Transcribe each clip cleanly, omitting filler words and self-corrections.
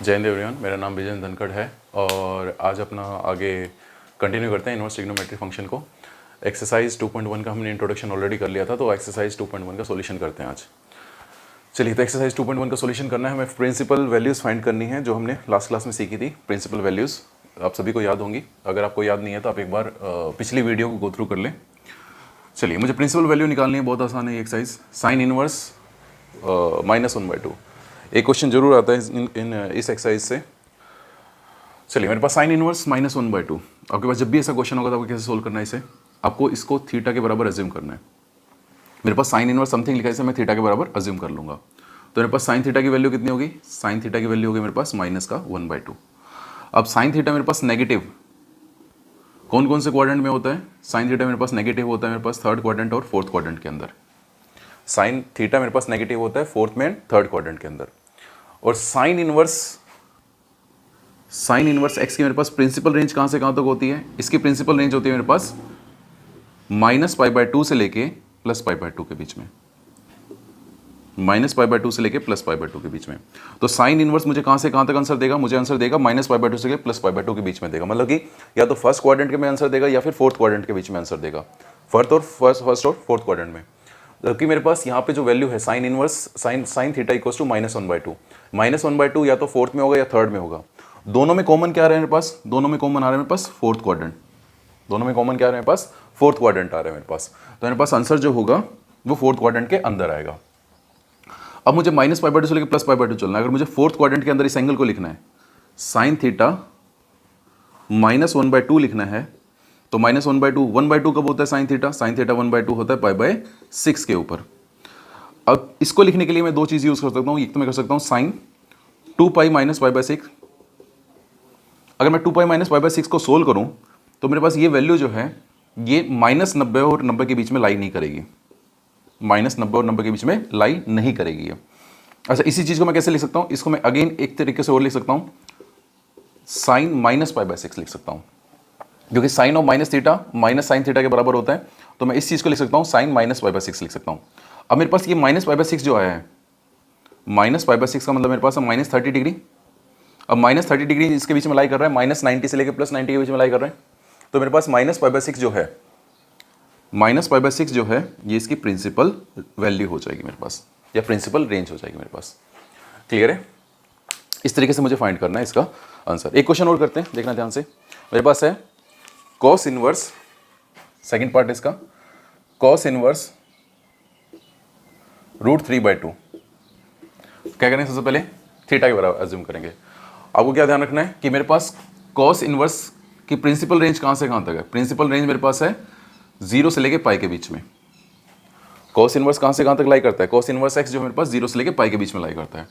जय हिंद एवरीवन, मेरा नाम विजय धनखड़ है और आज अपना आगे कंटिन्यू करते हैं इनवर्स ट्रिग्नोमेट्रिक फंक्शन को। एक्सरसाइज 2.1 का हमने इंट्रोडक्शन ऑलरेडी कर लिया था, तो एक्सरसाइज 2.1 का सॉल्यूशन करते हैं आज। चलिए, तो एक्सरसाइज 2.1 का सॉल्यूशन करना है, हमें प्रिंसिपल वैल्यूज़ फाइंड करनी है जो हमने लास्ट क्लास में सीखी थी। प्रिंसिपल वैल्यूज़ आप सभी को याद होंगी, अगर आपको याद नहीं है तो आप एक बार पिछली वीडियो को गो थ्रू कर लें। चलिए, मुझे प्रिंसिपल वैल्यू निकालनी है, बहुत आसान है ये एक्सरसाइज। साइन इनवर्स -1/2 एक क्वेश्चन जरूर आता है इस एक्सरसाइज से। चलिए, मेरे पास साइन इनवर्स -1/2। आपके पास जब भी ऐसा क्वेश्चन होगा तो आपको कैसे सोल्व करना है इसे, आपको इसको थीटा के बराबर अज्यूम करना है। मेरे पास साइन इनवर्स समथिंग लिखा है, इसे मैं थीटा के बराबर अज्यूम कर लूंगा। तो मेरे पास साइन थीटा की वैल्यू कितनी होगी? साइन थीटा की वैल्यू होगी मेरे पास -1/2। अब साइन थीटा मेरे पास नेगेटिव कौन कौन से क्वाड्रेंट में होता है? साइन थीटा मेरे पास नेगेटिव होता है मेरे पास थर्ड क्वाड्रेंट और फोर्थ क्वाड्रेंट के अंदर। साइन थीटा मेरे पास नेगेटिव होता है फोर्थ में एंड थर्ड क्वाड्रेंट के अंदर। और साइन इनवर्स एक्स की मेरे पास प्रिंसिपल रेंज कहाँ से कहाँ तक होती है? इसकी प्रिंसिपल रेंज होती है मेरे पास -π/2 से लेके +π/2 के बीच में। -π/2 से लेके +π/2 के बीच में। तो साइन इनवर्स मुझे कहाँ से कहाँ तक आंसर देगा? मुझे आंसर देगा -π/2 से लेके +π/2 के बीच में देगा। मतलब कि या तो फर्स्ट क्वाड्रेंट के में आंसर देगा या फिर फोर्थ क्वाड्रेंट के बीच में आंसर देगा, फर्स्ट और फोर्थ क्वाड्रेंट में। जबकि मेरे पास यहाँ पे जो वैल्यू है sine inverse sine theta equals to -1/2। -1/2 या तो फोर्थ में होगा या थर्ड में होगा। दोनों में कॉमन क्या आ रहा है मेरे पास? दोनों में कॉमन आ रहा है मेरे पास फोर्थ क्वाड्रेंट। दोनों में कॉमन क्या आ रहा है मेरे पास? फोर्थ क्वाड्रेंट आ रहा है मेरे पास। तो मेरे पास आंसर जो होगा वो फोर्थ क्वाड्रेंट के अंदर आएगा। अब मुझे -π/2 से लेकर +π/2 चलना है। अगर मुझे फोर्थ क्वाड्रेंट के अंदर इस एंगल को लिखना है, साइन थीटा -1/2 लिखना है, तो -1/2 कब होता है? साइन थीटा 1/2 होता है π/6 के ऊपर। अब इसको लिखने के लिए मैं दो चीज़ यूज़ कर सकता हूँ। एक तो मैं कर सकता हूँ साइन 2π - π/6। अगर मैं 2π - π/6 को सोल्व करूँ तो मेरे पास ये वैल्यू जो है ये -90 और 90 के बीच में लाई नहीं करेगी। -90 और 90 के बीच में लाई नहीं करेगी ये। अच्छा, इसी चीज़ को मैं कैसे लिख सकता हूँ? इसको मैं अगेन एक तरीके से और लिख सकता हूँ, साइन -π/6 लिख सकता हूँ, क्योंकि sine of minus theta minus sine theta के बराबर होता है। तो मैं इस चीज़ को लिख सकता हूँ साइन -π/6 लिख सकता हूँ। अब मेरे पास ये -π/6 जो आया है, -π/6 का मतलब मेरे पास -30 डिग्री। अब -30 डिग्री इसके बीच में लाई कर रहा है, -90 से लेकर +90 के बीच में लाई कर रहा है। तो मेरे पास -π/6 जो है, -π/6 जो है ये इसकी प्रिंसिपल वैल्यू हो जाएगी मेरे पास, या प्रिंसिपल रेंज हो जाएगी मेरे पास। क्लियर है? इस तरीके से मुझे फाइंड करना है इसका आंसर। एक क्वेश्चन और करते हैं, देखना ध्यान से। मेरे पास है कॉस इनवर्स, सेकंड पार्ट इसका, कॉस इनवर्स √3/2। क्या करेंगे? सबसे पहले थीटा के बराबर अज्यूम करेंगे। आपको क्या ध्यान रखना है कि मेरे पास कॉस इनवर्स की प्रिंसिपल रेंज कहाँ से कहाँ तक है? प्रिंसिपल रेंज मेरे पास है 0 से लेके पाई के बीच में। कॉस इनवर्स कहाँ से कहाँ तक लाई करता है? कॉस इनवर्स एक्स जो मेरे पास 0 से लेके पाई के बीच में लाई करता है।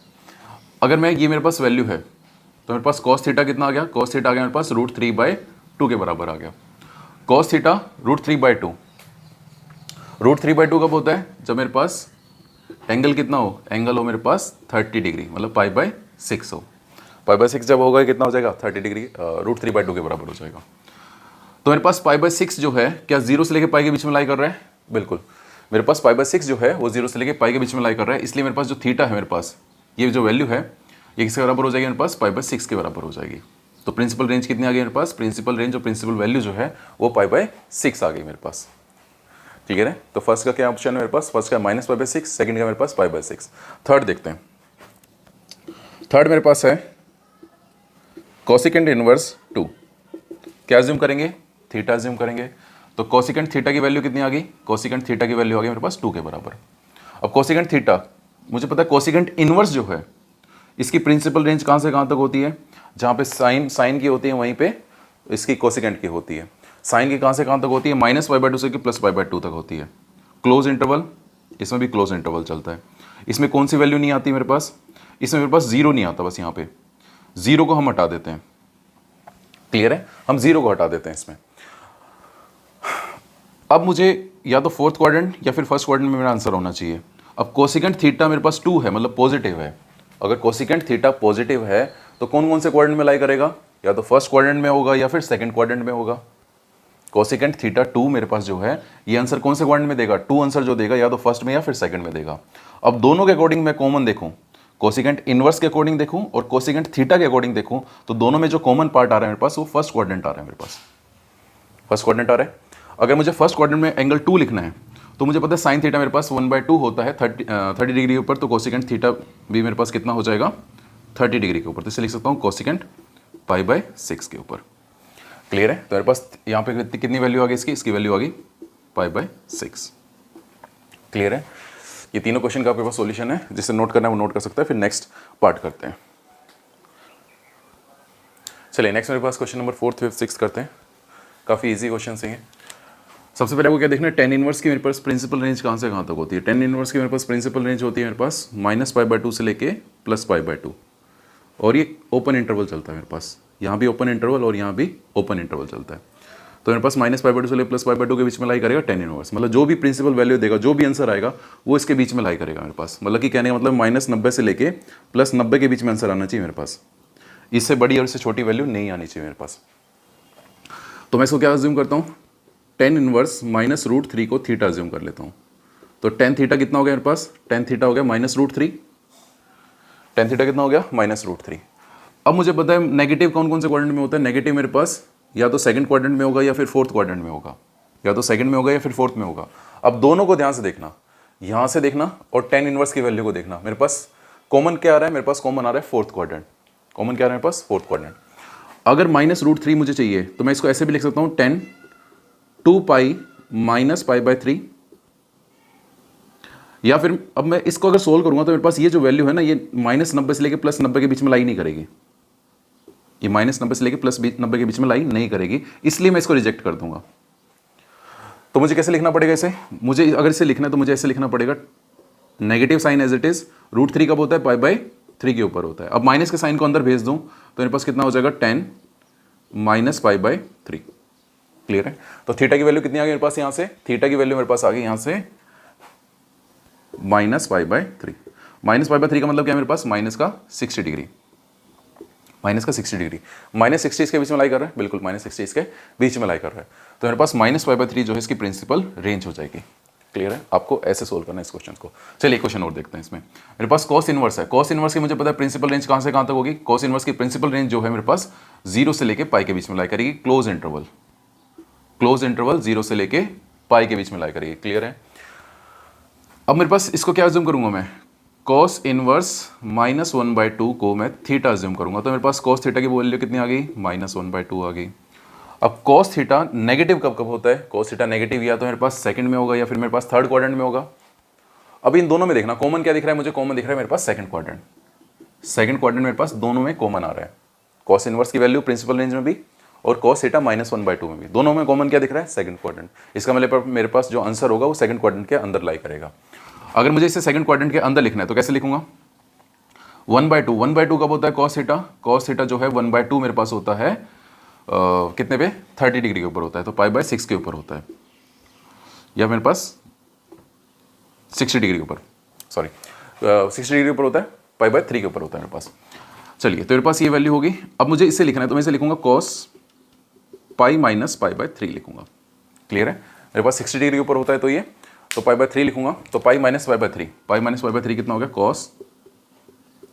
अगर मैं ये मेरे पास वैल्यू है तो मेरे पास कॉस थीटा कितना आ गया? कॉस थीटा आ गया मेरे पास √3/2 के बराबर आ गया। कॉस थीटा √3/2, √3/2 कब होता है? जब मेरे पास एंगल कितना हो? एंगल हो मेरे पास 30 डिग्री, मतलब π/6 हो। π/6 जब होगा कितना हो जाएगा? 30 डिग्री, √3/2 के बराबर हो जाएगा। तो मेरे पास π/6 जो है क्या 0 से लेकर पाई के बीच में लाई कर रहा है? बिल्कुल, मेरे पास π/6 जो है वो 0 से लेकर पाई के बीच में लाई कर रहा है। इसलिए मेरे पास जो थीटा है, मेरे पास ये जो वैल्यू है ये किसके बराबर हो जाएगी? मेरे पास π/6 के बराबर हो जाएगी। तो प्रिंसिपल रेंज कितनी आ गई मेरे पास? प्रिंसिपल रेंज और प्रिंसिपल वैल्यू जो है वो π/6 आ गई मेरे पास। ठीक है? तो फर्स्ट का क्या ऑप्शन है मेरे पास? फर्स्ट का -π/6, सेकंड का मेरे पास π/6। थर्ड देखते हैं। थर्ड मेरे पास है कोसिकेंट इनवर्स 2। क्या अज्यूम करेंगे? थीटा अज्यूम करेंगे। तो कोसिकेंट थीटा की वैल्यू कितनी आ गई? कोसिकेंट थीटा की वैल्यू आ गई मेरे पास 2 के बराबर। अब कोसिकेंट थीटा मुझे पता है, कोसिकेंट इनवर्स जो है इसकी प्रिंसिपल रेंज कहाँ से कहाँ तक होती है? जहाँ पे साइन की होती है वहीं पे इसकी कोसिकेंट की होती है। साइन की कहाँ से कहाँ तक होती है? -π/2 से +π/2 तक होती है। क्लोज इंटरवल, इसमें भी क्लोज इंटरवल चलता है। इसमें कौन सी वैल्यू नहीं आती मेरे पास? इसमें मेरे पास 0 नहीं आता, बस यहाँ पे 0 को हम हटा देते हैं। क्लियर है? हम 0 को हटा देते हैं इसमें। अब मुझे या तो फोर्थ क्वाड्रेंट या फिर फर्स्ट क्वाड्रेंट में मेरा आंसर होना चाहिए। अब कोसिकेंट थीटा मेरे पास 2 है, मतलब पॉजिटिव है। अगर कोसिकेंट थीटा पॉजिटिव है तो कौन कौन से क्वाड्रेंट में लाई करेगा? या तो फर्स्ट क्वाड्रेंट में होगा या फिर सेकंड क्वाड्रेंट में होगा। कोसिकेंट थीटा 2 मेरे पास जो है ये आंसर कौन से क्वाड्रेंट में देगा? 2 आंसर जो देगा या तो फर्स्ट में या फिर सेकंड में देगा। अब दोनों के अकॉर्डिंग मैं कॉमन देखूं, कोसिकेंट इनवर्स के अकॉर्डिंग देखूं और कोसिकेंट थीटा के अकॉर्डिंग देखूं तो दोनों में जो कॉमन पार्ट आ रहा है मेरे पास वो फर्स्ट क्वाड्रेंट आ रहा है मेरे पास, फर्स्ट क्वाड्रेंट आ रहा है। अगर मुझे फर्स्ट क्वाड्रेंट में एंगल 2 लिखना है तो मुझे पता है साइन थीटा मेरे पास 1/2 होता है 30 डिग्री के ऊपर, तो कोसिकेंट थीटा भी मेरे पास कितना हो जाएगा 30 डिग्री के ऊपर, तो इसे लिख सकता हूँ कोसिकेंट π/6 के ऊपर। क्लियर है? तो मेरे पास यहाँ पे कितनी वैल्यू आ गई इसकी वैल्यू आ गई π/6। क्लियर है? ये तीनों क्वेश्चन का आपके पास सॉल्यूशन है, जिसे नोट करना है वो नोट कर सकता है। फिर नेक्स्ट पार्ट करते हैं। चलिए नेक्स्ट मेरे पास क्वेश्चन नंबर 4, 5, 6 करते हैं। काफ़ी इजी क्वेश्चन है। सबसे पहले आपको क्या देखना है, टेन इनवर्स की मेरे पास प्रिंसिपल रेंज कहाँ से कहाँ तक होती है। टेन इनवर्स की मेरे पास प्रिंसिपल रेंज होती है मेरे पास -π/2 से लेके +π/2, और ये ओपन इंटरवल चलता है मेरे पास, यहाँ भी ओपन इंटरवल और यहाँ भी ओपन इंटरवल चलता है। तो मेरे पास -π/2 से लेकर +π/2 के बीच में लाई करेगा टेन इनवर्स, मतलब जो भी प्रिंसिपल वैल्यू देगा, जो भी आंसर आएगा वो इसके बीच में लाई करेगा मेरे पास। मतलब कि कहने का मतलब -90 से लेके +90 के बीच में आंसर आना चाहिए मेरे पास, इससे बड़ी और इससे छोटी वैल्यू नहीं आनी चाहिए मेरे पास। तो मैं इसको क्या अज्यूम करता हूँ, टेन इनवर्स -√3 को थीटा अज्यूम कर लेता हूँ। तो टेन थीटा कितना हो गया मेरे पास, टेन थीटा हो गया -√3, टेन थीटा कितना हो गया -√3। अब मुझे पता है नेगेटिव कौन कौन से क्वाड्रेंट में होता है। नेगेटिव मेरे पास या तो सेकंड क्वाड्रेंट में होगा या फिर फोर्थ क्वाड्रेंट में होगा, या तो सेकंड में होगा या फिर फोर्थ में होगा। अब दोनों को ध्यान से देखना, यहाँ से देखना और टेन इनवर्स की वैल्यू को देखना। मेरे पास कॉमन क्या आ रहा है, मेरे पास कॉमन आ रहा है फोर्थ क्वाड्रेंट। कॉमन क्या आ रहा है मेरे पास, फोर्थ क्वाड्रेंट। अगर -√3 मुझे चाहिए तो मैं इसको ऐसे भी लिख सकता हूँ 10 2π -π/3, या फिर अब मैं इसको अगर सोल्व करूंगा तो मेरे पास ये जो वैल्यू है ना, ये -90 से लेके +90 के बीच में लाई नहीं करेगी, ये -90 से लेके +90 के बीच में लाई नहीं करेगी, इसलिए मैं इसको रिजेक्ट कर दूंगा। तो मुझे कैसे लिखना पड़ेगा इसे, मुझे अगर इसे लिखना है तो मुझे ऐसे लिखना पड़ेगा, negative sign as it is, √3 कब होता है, π/3 के ऊपर होता है। अब माइनस के साइन को अंदर भेज दूं तो मेरे पास कितना हो जाएगा 10 -π/3। क्लियर है? तो थीटा की वैल्यू कितनी आ गई मेरे पास, यहाँ से थीटा की वैल्यू मेरे पास आ गई यहाँ से -π/3। -π/3 का मतलब क्या है मेरे पास, माइनस का 60 डिग्री, माइनस का 60 डिग्री, -60 इसके बीच में लाई कर रहा है, बिल्कुल -60 इसके बीच में लाई कर रहा है। तो मेरे पास -π/3 जो है इसकी प्रिंसिपल रेंज हो जाएगी। क्लियर है? आपको ऐसे सोल्व करना है इस क्वेश्चन को। चलिए क्वेश्चन और देखते हैं। इसमें मेरे पास कॉस इनवर्स है, कॉस इनवर्स की मुझे पता है प्रिंसिपल रेंज कहाँ से कहाँ तक होगी। कॉस इनवर्स की प्रिंसिपल रेंज जो है मेरे पास 0 से लेके पाई के बीच में लाई करेगी, क्लोज इंटरवल, क्लोज इंटरवल 0 से लेके पाई के बीच में लाई करेगी। क्लियर है? अब मेरे पास इसको क्या अज्यूम करूंगा मैं, कॉस इनवर्स -1/2 को मैं थीटा अज्यूम करूंगा। तो मेरे पास कॉस थीटा की वैल्यू कितनी आ गई, -1/2 आ गई। अब कॉस थीटा नेगेटिव कब कब होता है, कॉस थीटा नेगेटिव या तो मेरे पास सेकंड में होगा या फिर मेरे पास थर्ड क्वाड्रेंट में होगा। अब इन दोनों में देखना कॉमन क्या दिख रहा है मुझे, कॉमन दिख रहा है मेरे पास सेकंड क्वाड्रेंट। सेकंड क्वाड्रेंट मेरे पास दोनों में कॉमन आ रहा है, कॉस इनवर्स की वैल्यू प्रिंसिपल रेंज में भी और कॉस थीटा -1/2 में भी, दोनों में कॉमन क्या दिख रहा है, सेकंड क्वाड्रेंट। इसका मतलब मेरे पास जो आंसर होगा वो सेकंड क्वाड्रेंट के अंदर लाई करेगा। अगर मुझे इसे सेकंड क्वाड्रेंट के अंदर लिखना है तो कैसे लिखूंगा, 1/2, 1/2 कब होता है कॉस थीटा, कॉस थीटा जो है 1/2 मेरे पास होता है कितने पे, 30 डिग्री के ऊपर होता है, तो π/6 के ऊपर होता है, या मेरे पास 60 डिग्री के ऊपर, सॉरी 60 डिग्री के ऊपर होता है, π/3 के ऊपर होता है मेरे पास। चलिए तो मेरे पास ये वैल्यू होगी। अब मुझे इसे लिखना है तो मैं इसे लिखूंगा cos π -π/3 लिखूंगा। क्लियर है? मेरे पास 60 डिग्री के ऊपर होता है तो ये, तो π/3 लिखूंगा, तो π -π/3 कितना हो गया, cos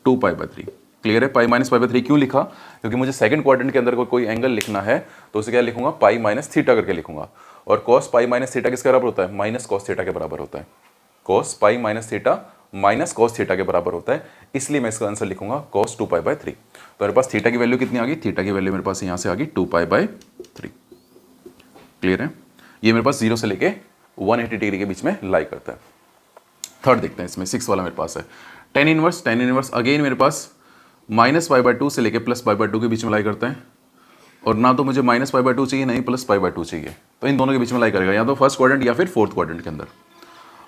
2π/3। क्लियर है? π -π/3 क्यों लिखा, क्योंकि मुझे सेकंड क्वाड्रेंट के अंदर कोई एंगल लिखना है तो उसे क्या लिखूंगा, π - थीटा करके लिखूंगा। और cos π - थीटा किसके बराबर होता है, माइनस cos थीटा के बराबर होता है। cos π - theta minus cos theta के बराबर होता है, इसलिए मैं इसका आंसर लिखूंगा cos 2π/3। तो मेरे पास थीटा की वैल्यू कितनी आ गई, थीटा की वैल्यू मेरे पास यहाँ से आ गई 2π/3। क्लियर है? ये मेरे पास 0 से लेके 180 डिग्री के बीच में लाई करता है। थर्ड देखते हैं, इसमें 6 वाला मेरे पास है टेन इनवर्स अगेन मेरे पास -π/2 से लेके +π/2 के बीच में लाई करता है, और ना तो मुझे -π/2 चाहिए, नहीं +π/2 चाहिए, तो इन दोनों के बीच में लाई करेगा, या तो फर्स्ट क्वाड्रेंट या फिर फोर्थ क्वाड्रेंट के अंदर।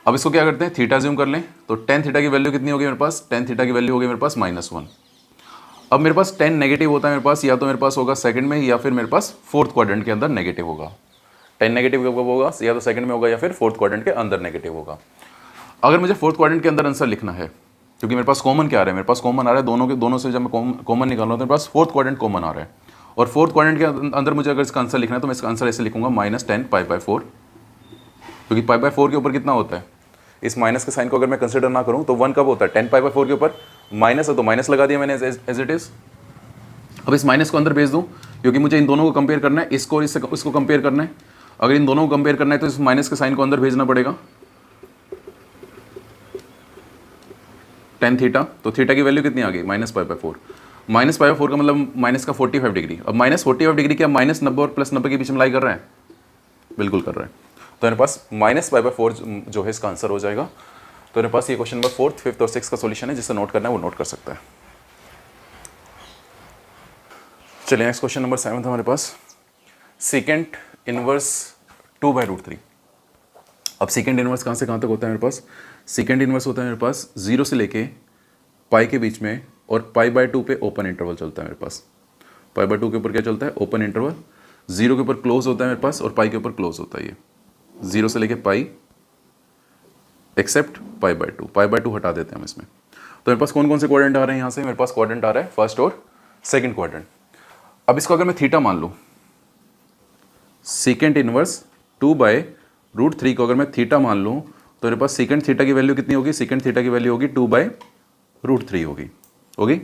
अब इसको क्या करते हैं, थीटा अज्यूम कर लें, तो टेन थीटा की वैल्यू कितनी होगी मेरे पास, टेन थीटा की वैल्यू होगी मेरे पास -1। अब मेरे पास 10 नेगेटिव होता है मेरे पास, या तो मेरे पास होगा सेकंड में या फिर मेरे पास फोर्थ क्वाड्रेंट के अंदर नेगेटिव होगा। 10 नेगेटिव कब होगा, या तो सेकंड में होगा या फिर फोर्थ क्वाड्रेंट के अंदर नेगेटिव होगा। अगर मुझे फोर्थ क्वाड्रेंट के अंदर आंसर लिखना है, क्योंकि मेरे पास कॉमन क्या आ रहा है, मेरे पास कॉमन आ रहा है दोनों से जब मैं कॉमन निकाल रहा हूँ तो मेरे पास फोर्थ क्वाड्रेंट कॉमन आ रहा है, और फोर्थ क्वाड्रेंट के अंदर मुझे अगर इसका आंसर लिखना है तो मैं इसका आंसर ऐसे लिखूंगा -10π/4, क्योंकि π/4 के ऊपर कितना होता है, इस माइनस के साइन को अगर मैं कंसिडर ना करूं तो 1 कब होता है, 10π/4 के ऊपर, माइनस है तो माइनस लगा दिया मैंने एज इट इज। अब इस माइनस को अंदर भेज दूं क्योंकि मुझे इन दोनों को कंपेयर करना है, इसको और इसको कंपेयर करना है। अगर इन दोनों को कंपेयर करना है तो इस माइनस के साइन को अंदर भेजना पड़ेगा, टेन थीटा, तो थीटा की वैल्यू कितनी आ गई -π/4। -π/4 का मतलब माइनस का 45 डिग्री। अब -45 डिग्री क्या -90 और +90 के बीच में लाई कर रहा है? बिल्कुल कर रहा है। तो मेरे पास -π/4 जो है इसका आंसर हो जाएगा। तो मेरे पास ये क्वेश्चन नंबर 4th, 5th और 6th का सॉल्यूशन है, जिसे नोट करना है वो नोट कर सकता है। चलिए नेक्स्ट क्वेश्चन नंबर 7 हमारे पास, सेकेंड इनवर्स 2/√3। अब सेकेंड इनवर्स कहाँ से कहाँ तक होता है मेरे पास? सेकेंड इनवर्स होता है मेरे पास 0 से लेके पाई के बीच में, और π/2 पे ओपन इंटरवल चलता है मेरे पास। π/2 के ऊपर क्या चलता है? Open interval. 0 के ऊपर क्लोज होता है मेरे पास और पाई के ऊपर क्लोज होता है। ये 0 से लेके पाई एक्सेप्ट π/2, π/2 हटा देते हैं हम इसमें। तो मेरे पास कौन कौन से क्वाड्रेंट आ रहे हैं यहाँ से? मेरे पास क्वाड्रेंट आ रहा है फर्स्ट और सेकंड क्वाड्रेंट। अब इसको अगर मैं थीटा मान लूँ, सेकेंड इनवर्स 2/√3 को अगर मैं थीटा मान लूँ तो मेरे पास सेकेंड थीटा की वैल्यू कितनी होगी? सेकेंड थीटा की वैल्यू होगी 2/√3 होगी।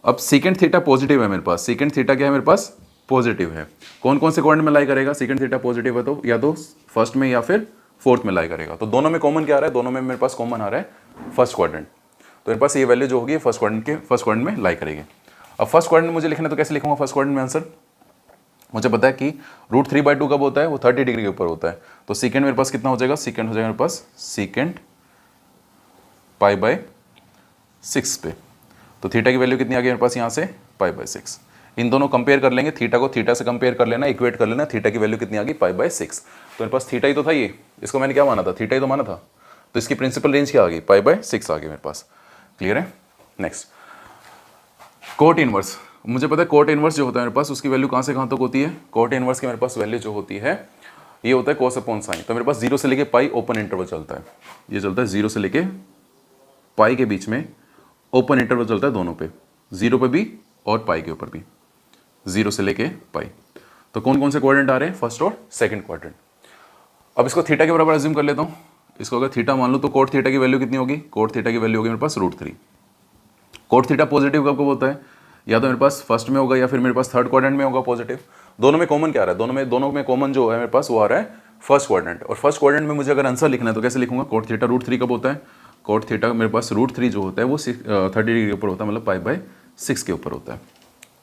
अब सेकेंड थीटा पॉजिटिव है मेरे पास। सेकेंड थीटा क्या है मेरे पास? पॉजिटिव है। कौन कौन से क्वाड्रेंट में लाई करेगा? सेकेंड थीटा पॉजिटिव है तो या तो फर्स्ट में या फिर फोर्थ में लाई करेगा। तो दोनों में कॉमन क्या आ रहा है? दोनों में मेरे पास कॉमन आ रहा है फर्स्ट क्वाड्रेंट। तो मेरे पास ये वैल्यू जो होगी फर्स्ट क्वाड्रेंट में लाई करेगी। अब फर्स्ट क्वाड्रेंट मुझे लिखना है तो कैसे लिखूंगा फर्स्ट क्वाड्रेंट में आंसर? मुझे पता है कि √3/2 कब होता है? वो 30 डिग्री के ऊपर होता है। तो सेकेंड मेरे पास कितना हो जाएगा? सेकेंड हो जाएगा मेरे पास सेकेंड π/6 पे। तो थीटा की वैल्यू कितनी आ गई मेरे पास यहाँ से? π/6। इन दोनों कंपेयर कर लेंगे, थीटा को थीटा से कंपेयर कर लेना, इक्वेट कर लेना। थीटा की वैल्यू कितनी आ गई? π/6। तो मेरे पास थीटा ही तो था, ये इसको मैंने क्या माना था? थीटा ही तो माना था। तो इसकी प्रिंसिपल रेंज क्या आ गई? π/6 आ गई मेरे पास। क्लियर है? Next, cot inverse. मुझे पता है कोट इनवर्स जो होता है मेरे पास, उसकी वैल्यू कहाँ से कहाँ तक होती है? कोट इनवर्स की मेरे पास वैल्यू जो होती है ये होता है cos अपॉन साइन। तो मेरे पास 0 से लेके पाई ओपन इंटरवल चलता है। ये चलता है 0 से लेके पाई के बीच में, ओपन इंटरवल चलता है दोनों पे, 0 पे भी और पाई के ऊपर भी, 0 से लेके पाई। तो कौन कौन से क्वाड्रेंट आ रहे हैं? फर्स्ट और सेकंड क्वाड्रेंट। अब इसको थीटा के बराबर अज्यूम कर लेता हूँ। इसको अगर थीटा मान लो तो कोट थीटा की वैल्यू कितनी होगी? कोट थीटा की वैल्यू होगी मेरे पास √3। कोट थीटा पॉजिटिव कब होता है? या तो मेरे पास फर्स्ट में होगा या फिर मेरे पास थर्ड क्वाड्रेंट में होगा पॉजिटिव। दोनों में कॉमन क्या आ रहा है? दोनों में कॉमन जो है मेरे पास वो आ रहा है फर्स्ट क्वाड्रेंट। और फर्स्ट क्वाड्रेंट में मुझे अगर आंसर लिखना है तो कैसे लिखूंगा? कोट थीटा √3 कब होता है? कोट थीटा मेरे पास √3 जो होता है वो 30 डिग्री के ऊपर होता है, मतलब π/6 के ऊपर होता है।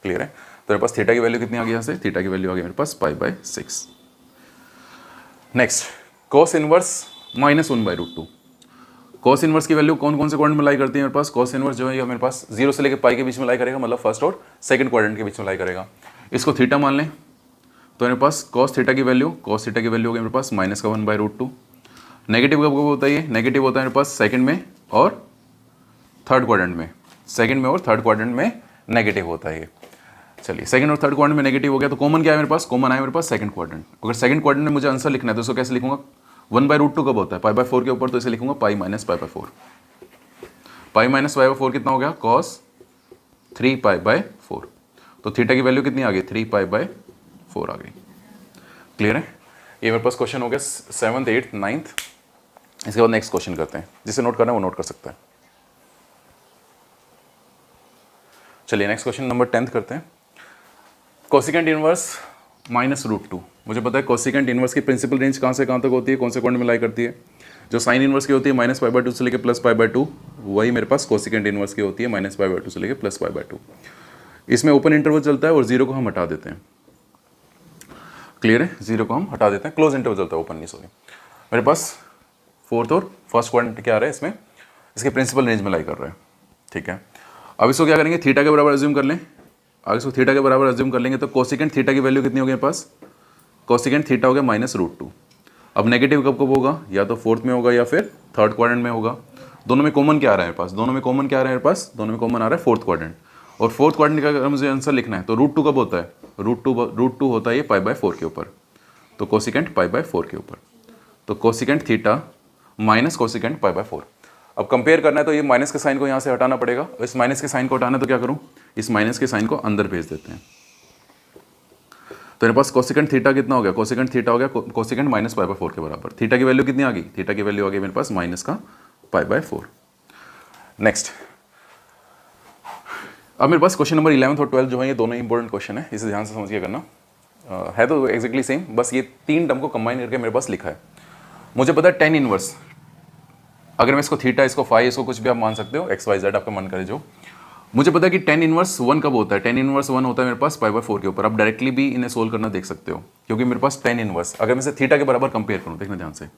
क्लियर है? तो मेरे पास थीटा की वैल्यू कितनी आ गई यहाँ से? थीटा की वैल्यू आ गई मेरे पास π/6। Next, cos inverse -1/√2। Cos inverse की वैल्यू कौन कौन से क्वाड्रेंट में लाई करती है मेरे पास? कॉस इनवर्स जो है ये मेरे पास 0 से लेकर पाई के बीच में लाई करेगा, मतलब फर्स्ट और सेकंड क्वाड्रेंट के बीच में लाई करेगा। इसको थीटा मान लें तो मेरे पास कॉस थीटा की वैल्यू होगी मेरे पास -1/√2। नेगेटिव कब होता है? ये नेगेटिव होता है मेरे पास सेकंड में और थर्ड क्वाड्रेंट में। सेकंड में और थर्ड क्वाड्रेंट में नेगेटिव होता है ये। चलिए, सेकंड और थर्ड क्वाड्रेंट में नेगेटिव हो गया तो कॉमन क्या है मेरे पास? कॉमन आया मेरे पास सेकंड क्वाड्रेंट। अगर सेकंड क्वाड्रेंट में मुझे आंसर लिखना है तो इसको कैसे लिखूंगा? 1/√2 कब होता है? π/4 के ऊपर, तो इसे लिखूंगा π - π/4। π - π/4 कितना हो गया? cos 3π/4। तो थीटा की वैल्यू कितनी आ गई? 3π/4 आ गई। क्लियर है? ये मेरे पास क्वेश्चन हो गया 7th, 8th, 9th। इसके बाद नेक्स्ट क्वेश्चन करते हैं, जिसे नोट करना है वो नोट कर सकता है। चलिए नेक्स्ट क्वेश्चन नंबर 10th करते हैं। Cosecant inverse -√2। मुझे पता है कोसिकेंट इनवर्स की प्रिंसिपल रेंज कहाँ से कहाँ तक होती है, कौन से क्वाड्रेंट में लाई करती है? जो साइन इनवर्स की होती है -π/2 से लेकर +π/2, वही मेरे पास कोसिकेंट इनवर्स की होती है -π/2 से लेकर +π/2। इसमें ओपन इंटरवल चलता है और 0 को हम हटा देते हैं। क्लियर है? 0 को हम हटा देते हैं, क्लोज इंटरवल चलता है, ओपन नहीं, सॉरी। मेरे पास फोर्थ और फर्स्ट क्वाड्रेंट क्या आ रहा है इसमें? इसके प्रिंसिपल रेंज में लाई कर रहा है। ठीक है, अब इसको क्या करेंगे? थीटा के बराबर अज्यूम कर लें। आगे इसको थीटा के बराबर अज्यूम कर लेंगे तो कोसिकेंट थीटा की वैल्यू कितनी होगी मेरे पास? कोसिकेंट थीटा हो गया -√2। अब नेगेटिव कब कब होगा? या तो फोर्थ में होगा या फिर थर्ड क्वाड्रेंट में होगा। दोनों में कॉमन क्या आ रहा है मेरे पास? दोनों में कॉमन क्या आ रहा है मेरे पास? दोनों में कॉमन आ रहा है फोर्थ क्वाड्रेंट। और फोर्थ क्वाड्रेंट का अगर मुझे आंसर लिखना है तो √2 कब होता है? √2 होता है ये π/4 के ऊपर। तो कोसिकेंट π/4 के ऊपर। तो कोसिकेंट थीटा माइनस कोसिकेंट π/4। अब कंपेयर करना है तो ये माइनस के साइन को यहाँ से हटाना पड़ेगा। इस माइनस के साइन को हटाना है तो क्या करूँ? इस माइनस के साइन को अंदर भेज देते हैं। तो मेरे पास कोसिकेंट थीटा कितना हो गया? कोसिकेंट थीटा हो गया कोसिकेंट -π/4 के बराबर। थीटा की वैल्यू कितनी आ गई? थीटा की वैल्यू आ गई मेरे पास -π/4। नेक्स्ट, अब मेरे पास क्वेश्चन नंबर 11 और 12 जो है ये दोनों इंपॉर्टेंट क्वेश्चन है, इसे ध्यान से समझ के करना। है तो एक्जैक्टली सेम, बस ये 3 टर्म को कंबाइन करके मेरे पास लिखा है। मुझे पता है टेन इनवर्स, अगर मैं इसको थीटा, इसको फाई, इसको कुछ भी आप मान सकते हो, एक्स वाई जेड आपका मन करे जो। मुझे पता है कि टेन इनवर्स 1 कब होता है, टेन इनवर्स 1 होता है मेरे पास पाई/4 के ऊपर। आप डायरेक्टली भी इन्हें सोल्व करना देख सकते हो, क्योंकि मेरे पास टेन इनवर्स, अगर मैं इसे थीटा के बराबर कंपेयर करूँ, देखना ध्यान से,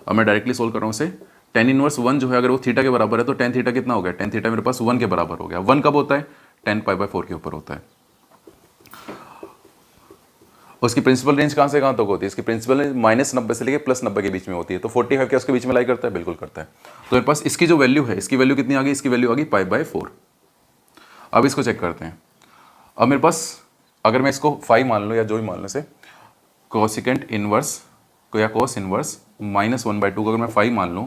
अब मैं डायरेक्टली सोल्व कर रहा हूँ इसे। टेन इनवर्स 1 जो है अगर वो थीटा के बराबर है तो टेन थीटा कितना हो गया, टेन थीटा मेरे पास 1 के बराबर हो गया। 1 कब होता है, टेन पाई/4 के ऊपर होता है। उसकी प्रिंसिपल रेंज कहाँ से कहाँ तक होती है, इसकी प्रिंसिपल रेंज -90 से लेकर +90 के बीच में होती है। तो 45 क्या उसके बीच में लाई करता है, बिल्कुल करता है। तो मेरे पास इसकी जो वैल्यू है, इसकी वैल्यू कितनी आ गई, इसकी वैल्यू आ गई पाई/4। अब इसको चेक करते हैं। अब मेरे पास अगर मैं इसको फाई मान लूँ या जो भी मान लूँ से, कोसिकेंट इनवर्स को या कोस इनवर्स -1/2 को अगर मैं फाई मान लूँ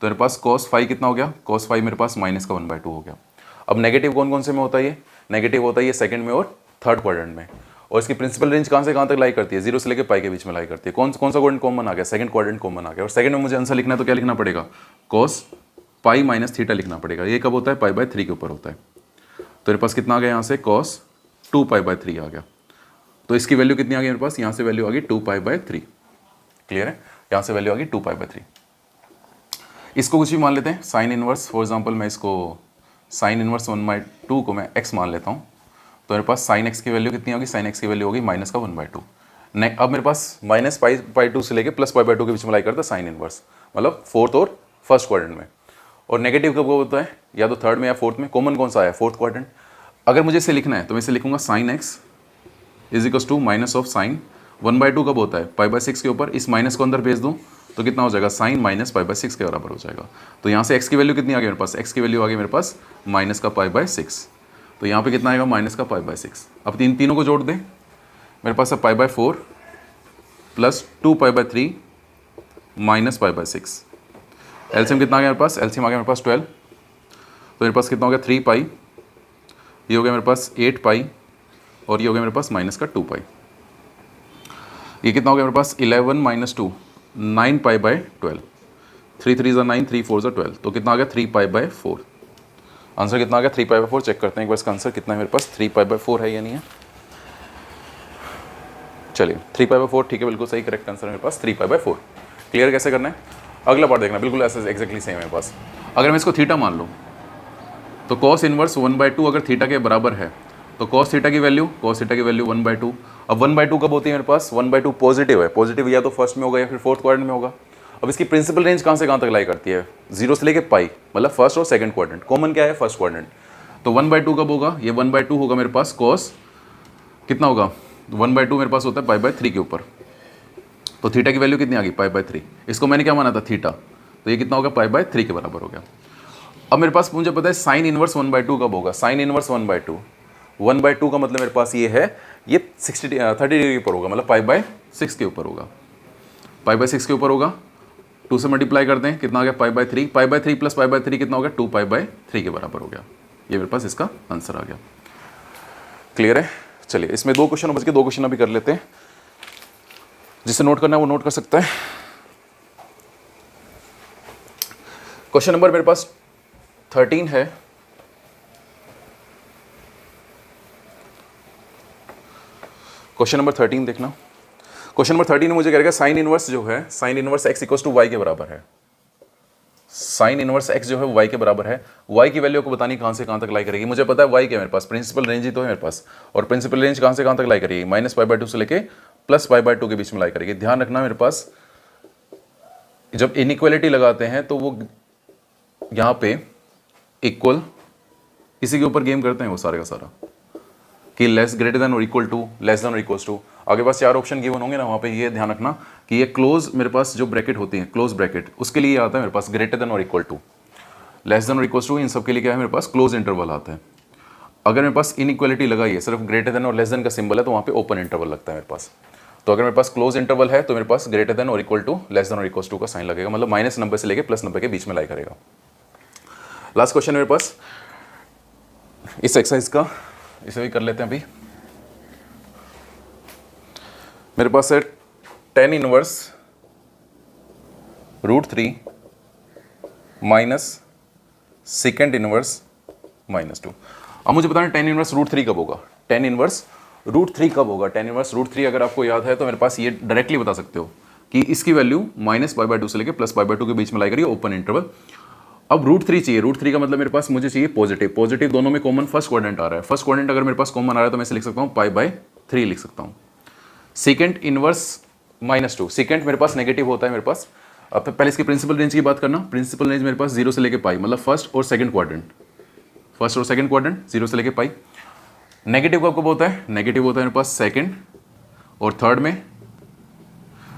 तो मेरे पास कोस फाई कितना हो गया, कोस फाई मेरे पास -1/2 हो गया। अब नेगेटिव कौन कौन से में होता है, ये नेगेटिव होता है ये सेकंड में और थर्ड क्वाड्रेंट में। और इसकी प्रिंसिपल रेंज कहाँ से कहाँ तक लाई करती है, 0 से लेकर पाई के बीच में लाई करती है। कौन सा क्वाड्रेंट कॉमन आ गया, सेकंड क्वाड्रेंट कॉमन आ गया। और सेकंड में मुझे आंसर लिखना है तो क्या लिखना पड़ेगा, कोस पाई माइनस थीटा लिखना पड़ेगा। ये कब होता है, पाई/3 के ऊपर होता है। तो मेरे पास कितना आ गया यहाँ से, कॉस 2 पाई/3 आ गया। तो इसकी वैल्यू कितनी आ गई मेरे पास, यहाँ से वैल्यू आ गई 2 पाई/3। क्लियर है, यहाँ से वैल्यू आ गई 2 पाई/3। इसको कुछ भी मान लेते हैं, साइन इनवर्स, फॉर एग्जाम्पल मैं इसको साइन इनवर्स 1/2 को मैं एक्स मान लेता हूँ। तो मेरे पास साइन एक्स की वैल्यू कितनी होगी, साइन एक्स की वैल्यू होगी -1/2। अब मेरे पास -पाई/2 से लेकर +पाई/2 के बीच में लाई करता है साइन इनवर्स, मतलब फोर्थ और फर्स्ट क्वाड्रेंट में। और नेगेटिव कब होता है, या तो थर्ड में या फोर्थ में। कॉमन कौन सा है, फोर्थ क्वाड्रेंट। अगर मुझे इसे लिखना है तो मैं इसे लिखूंगा sine x is equal to minus of sine 1/2 कब होता है, पाई/6 के ऊपर। इस माइनस को अंदर भेज दूँ तो कितना हो जाएगा, साइन माइनस पाई/6 के बराबर हो जाएगा। तो यहाँ से एक्स की वैल्यू कितनी आ गई मेरे पास, एक्स की वैल्यू आ गई मेरे पास माइनस का पाई/6। तो यहाँ पे कितना आएगा, माइनस का पाई/6। अब तीनों को जोड़ दें, मेरे पास है पाई/4 प्लस 2 पाई/3 माइनस पाई/6। एलसीएम कितना आ गया मेरे पास, एलसीएम आ गया मेरे पास 12। तो मेरे पास कितना हो गया, 3 पाई, ये हो गया मेरे पास 8 पाई, और ये हो गया मेरे पास माइनस का 2 पाई। ये कितना हो गया मेरे पास, 11 - 2 9 पाई/12। 3 3 ज़ा 9, 3 4 ज़ा 12। तो कितना आ गया, 3 पाई/4। आंसर कितना आ गया, 3 पाई/4। चेक करते हैं एक बार इसका आंसर कितना है मेरे पास, 3 पाई/4 है या नहीं है। चलिए 3 पाई/4 ठीक है, बिल्कुल सही करेक्ट आंसर है मेरे पास 3 पाई/4। क्लियर कैसे करना है, अगला पार्ट देखना, बिल्कुल ऐसे एक्जैक्टली सेम है मेरे पास। अगर मैं इसको थीटा मान लूँ तो कॉस इनवर्स 1/2 अगर थीटा के बराबर है तो कॉस थीटा की वैल्यू 1/2। अब 1/2 कब होती है मेरे पास, 1/2 पॉजिटिव है, पॉजिटिव या तो फर्स्ट में होगा या फिर फोर्थ क्वाड्रेंट में होगा। अब इसकी प्रिंसिपल रेंज कहाँ से कहाँ तक लाई करती है, 0 से लेके पाई, मतलब फर्स्ट और सेकंड क्वाड्रेंट। कॉमन क्या है, फर्स्ट क्वाड्रेंट। तो 1/2 कब होगा, ये 1/2 होगा मेरे पास कॉस कितना होगा, 1/2 मेरे पास होता है पाई/3 के ऊपर। तो थीटा की वैल्यू कितनी आ गई, पाई/3। इसको मैंने क्या माना था, थीटा। तो ये कितना होगा, पाई/3 के बराबर हो गया। अब मेरे पास मुझे पता है साइन इनवर्स 1/2 कब होगा, साइन इनवर्स 1/2 का मतलब मेरे पास ये है, ये 30 डिग्री के ऊपर होगा, मतलब पाई/6 के ऊपर होगा, पाई/6 के ऊपर होगा। 2 से मल्टीप्लाई करते हैं, कितना आ गया, पाई/3, पाई/3 प्लस पाई/3 कितना हो गया, 2 पाई/3 के बराबर हो गया। ये मेरे पास इसका आंसर आ गया। क्लियर है, चलिए इसमें 2 क्वेश्चन बच के, 2 क्वेश्चन अभी कर लेते हैं। जिसे नोट करना है वो नोट कर सकता है। क्वेश्चन नंबर मेरे पास 13 है। क्वेश्चन नंबर 13 देखना। क्वेश्चन नंबर 13 में मुझे कह रहा है साइन इनवर्स जो है, sine inverse x equal to y के बराबर है। साइन इनवर्स x जो है वाई के बराबर है। y की वैल्यू को बतानी कहाँ से कहाँ तक लाई करेगी, मुझे पता है y क्या है मेरे पास, प्रिंसिपल रेंज ही तो है मेरे पास। और प्रिंसिपल रेंज कहाँ से कहाँ तक लाई करेगी, -पाई/2 से लेके +पाई/2 के बीच में लाई करेगी। ध्यान रखना मेरे पास, जब इनइक्वालिटी लगाते हैं तो वो यहाँ पे इक्वल इसी के ऊपर गेम करते हैं वो सारे का सारा, कि लेस ग्रेटर देन और इक्वल टू, लेस देन और इक्वल्स टू। आगे पास 4 ऑप्शन गिवन होंगे ना, वहाँ पे ये ध्यान रखना कि ये क्लोज मेरे पास जो ब्रैकेट होती है, क्लोज ब्रैकेट, उसके लिए आता है मेरे पास ग्रेटर देन और इक्वल टू, लेस देन और इक्वल्स टू, इन सब के लिए क्या है मेरे पास, क्लोज इंटरवल आता है। अगर मेरे पास इनइक्वालिटी लगाई है, सिर्फ ग्रेटर देन और लेस देन का सिंबल है, तो वहाँ पे ओपन इंटरवल लगता है मेरे पास। तो अगर मेरे पास क्लोज इंटरवल है तो मेरे पास ग्रेटर देन और इक्वल टू, लेस देन और इक्वल्स टू का साइन लगेगा, मतलब -90 से लेके +90 के बीच में लाई करेगा। लास्ट क्वेश्चन मेरे पास इस एक्सरसाइज का, इसे भी कर लेते हैं अभी। मेरे पास है tan inverse √3 minus second inverse -2। अब मुझे बताना टेन इनवर्स रूट 3 कब होगा, टेन इनवर्स रूट 3 कब होगा। टेन इनवर्स रूट 3 अगर आपको याद है तो मेरे पास ये डायरेक्टली बता सकते हो कि इसकी वैल्यू -π/2 से लेकर +π/2 के बीच में लाई करिए ओपन इंटरवल। अब रूट 3 चाहिए, रूट 3 का मतलब मेरे पास मुझे चाहिए पॉजिटिव, पॉजिटिव दोनों में कॉमन फर्स्ट क्वाड्रेंट आ रहा है, फर्स्ट क्वाड्रेंट अगर मेरे पास कॉमन आ रहा है तो मैं इसे लिख सकता हूँ π/3 लिख सकता हूँ। सेकेंड इनवर्स -2, सेकेंड मेरे पास नेगेटिव होता है मेरे पास। अब पहले इसकी प्रिंसिपल रेंज की बात करना, प्रिंसिपल रेंज मेरे पास 0 से लेके पाई, मतलब फर्स्ट और सेकंड क्वाड्रेंट, फर्स्ट और सेकंड क्वाड्रेंट 0 से लेके पाई। नेगेटिव कब होता है, नेगेटिव होता है मेरे पास सेकंड और थर्ड में,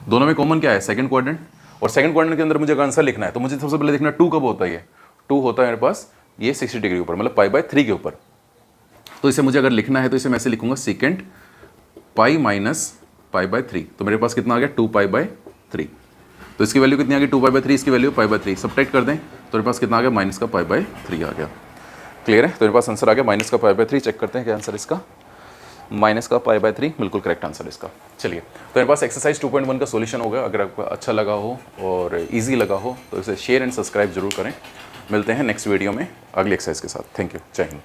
दोनों में कॉमन क्या है सेकंड क्वाड्रेंट। और सेकंड क्वाड्रेंट के अंदर मुझे आंसर लिखना है तो मुझे सबसे पहले देखना 2 कब होता है, ये 2 होता है मेरे पास ये 60 डिग्री ऊपर, मतलब π/3 के ऊपर। तो इसे मुझे अगर लिखना है तो इसे मैं ऐसे लिखूंगा सेकंड पाई माइनस π/3, तो मेरे पास कितना आ गया 2π/3। तो इसकी वैल्यू कितनी आ गई 2π/3, इसकी वैल्यू π/3, सब्ट्रैक्ट कर दें तो मेरे पास कितना आ गया माइनस का π/3 आ गया। क्लियर है, तो मेरे पास आंसर आ गया माइनस का π/3। चेक करते हैं क्या आंसर इसका, माइनस का π/3 बिल्कुल करेक्ट आंसर इसका। चलिए तो मेरे पास एक्सरसाइज 2.1 का सॉल्यूशन होगा। अगर आपको अच्छा लगा हो और इजी लगा हो तो इसे शेयर एंड सब्सक्राइब जरूर करें। मिलते हैं नेक्स्ट वीडियो में अगली एक्सरसाइज के साथ। थैंक यू, जय हिंद।